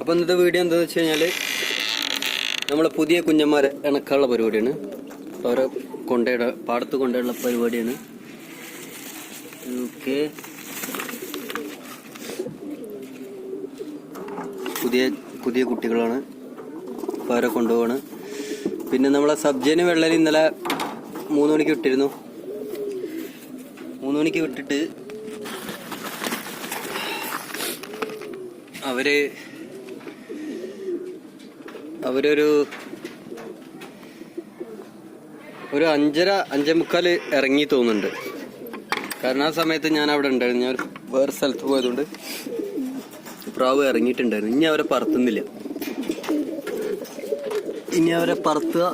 അപ്പോൾ ഇന്നത്തെ വീഡിയോ എന്താണെന്ന് വെച്ച് കഴിഞ്ഞാൽ നമ്മളെ പുതിയ കുഞ്ഞന്മാരെ ഇണക്കാനുള്ള പരിപാടിയാണ്. അവരെ പാടത്ത് കൊണ്ടുള്ള പരിപാടിയാണ്. ഓക്കെ, പുതിയ കുട്ടികളാണ്. അപ്പോൾ അവരെ കൊണ്ടുപോവാണ്. പിന്നെ നമ്മളെ സബ്ജന് വെള്ളരി ഇന്നലെ 3 മണിക്ക് വിട്ടിരുന്നു. 3 മണിക്ക് വിട്ടിട്ട് അവരൊരു 5:30-5:45 ഇറങ്ങി തോന്നുന്നുണ്ട്. കാരണം ആ സമയത്ത് ഞാൻ അവിടെ ഉണ്ടായിരുന്നു. ഞാൻ വേറെ സ്ഥലത്ത് പോയതുകൊണ്ട് പ്രാവ് ഇറങ്ങിയിട്ടുണ്ടായിരുന്നു. ഇനി അവരെ പറത്തുന്നില്ല. ഇനി അവരെ പറത്തുക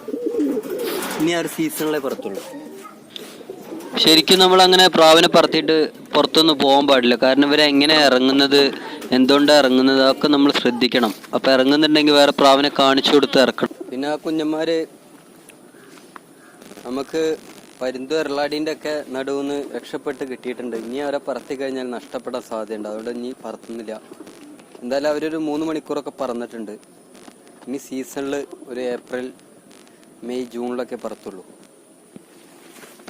ഇനി ആ ഒരു സീസണിലേ പറത്തുള്ളൂ. ശരിക്കും നമ്മളങ്ങനെ പ്രാവിനെ പറത്തിയിട്ട് പുറത്തൊന്നും പോകാൻ പാടില്ല. കാരണം ഇവരെ എങ്ങനെ ഇറങ്ങുന്നത്, എന്തുകൊണ്ടാണ് ഇറങ്ങുന്നത്, അതൊക്കെ നമ്മൾ ശ്രദ്ധിക്കണം. അപ്പം ഇറങ്ങുന്നുണ്ടെങ്കിൽ വേറെ പ്രാവിനെ കാണിച്ചു കൊടുത്ത് ഇറക്കണം. പിന്നെ ആ കുഞ്ഞന്മാർ നമുക്ക് പരുന്തു എറളാടീൻ്റെ ഒക്കെ നടുവിന്ന് രക്ഷപ്പെട്ട് കിട്ടിയിട്ടുണ്ട്. ഇനി അവരെ പറത്തി കഴിഞ്ഞാൽ നഷ്ടപ്പെടാൻ സാധ്യതയുണ്ട്. അതുകൊണ്ട് ഇനി പറത്തുന്നില്ല. എന്തായാലും അവരൊരു 3 മണിക്കൂറൊക്കെ പറന്നിട്ടുണ്ട്. ഇനി സീസണിൽ ഒരു ഏപ്രിൽ, മെയ്, ജൂണിലൊക്കെ പറത്തുള്ളൂ.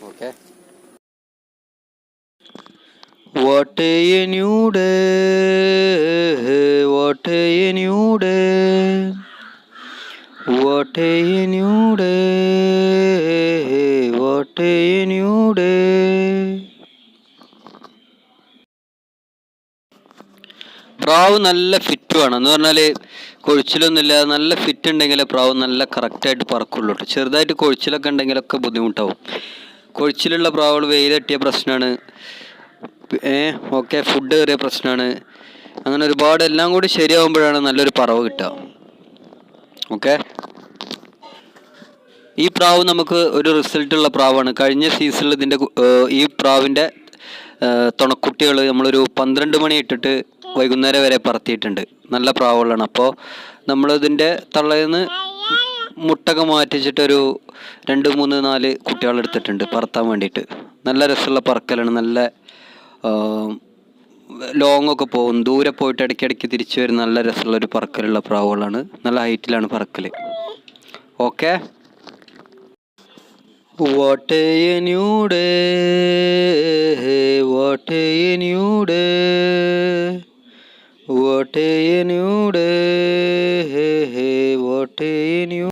Okay. What a new day, what a new day, what a new day, what a new day. പ്രാവ് നല്ല ഫിറ്റ് വേണം. എന്ന് പറഞ്ഞാൽ കൊഴിച്ചിലൊന്നുമില്ല, നല്ല ഫിറ്റ് ഉണ്ടെങ്കിൽ പ്രാവ് നല്ല കറക്റ്റായിട്ട് പറക്കുള്ളൂ. ചെറുതായിട്ട് കൊഴിച്ചിലൊക്കെ ഉണ്ടെങ്കിലൊക്കെ ബുദ്ധിമുട്ടാവും. കൊഴിച്ചിലുള്ള പ്രാവുകൾ വെയിൽ തട്ടിയ പ്രശ്നമാണ്. ഓക്കെ, ഫുഡ് കയറിയ പ്രശ്നമാണ്. അങ്ങനെ ഒരുപാട് എല്ലാം കൂടി ശരിയാവുമ്പോഴാണ് നല്ലൊരു പറവ് കിട്ടുക. ഓക്കെ, ഈ പ്രാവ് നമുക്ക് ഒരു റിസൾട്ടുള്ള പ്രാവാണ്. കഴിഞ്ഞ സീസണിൽ ഈ പ്രാവിൻ്റെ തുണക്കുട്ടികൾ നമ്മളൊരു 12 മണി ഇട്ടിട്ട് വൈകുന്നേരം വരെ പറത്തിയിട്ടുണ്ട്. നല്ല പ്രാവുകളാണ്. അപ്പോൾ നമ്മളിതിൻ്റെ തള്ളയിൽ മുട്ടൊക്കെ മാറ്റിച്ചിട്ടൊരു 2, 3, 4 കുട്ടികളെടുത്തിട്ടുണ്ട് പറത്താൻ വേണ്ടിയിട്ട്. നല്ല രസമുള്ള പറക്കലാണ്. നല്ല ലോങ്ങൊക്കെ പോകും. ദൂരെ പോയിട്ട് ഇടയ്ക്കിടയ്ക്ക് തിരിച്ചു വരുന്ന നല്ല രസമുള്ളൊരു പറക്കലുള്ള പ്രാവുകളാണ്. നല്ല ഹൈറ്റിലാണ് പറക്കൽ. Okay. What a new day, what a new day, what a new day, what a new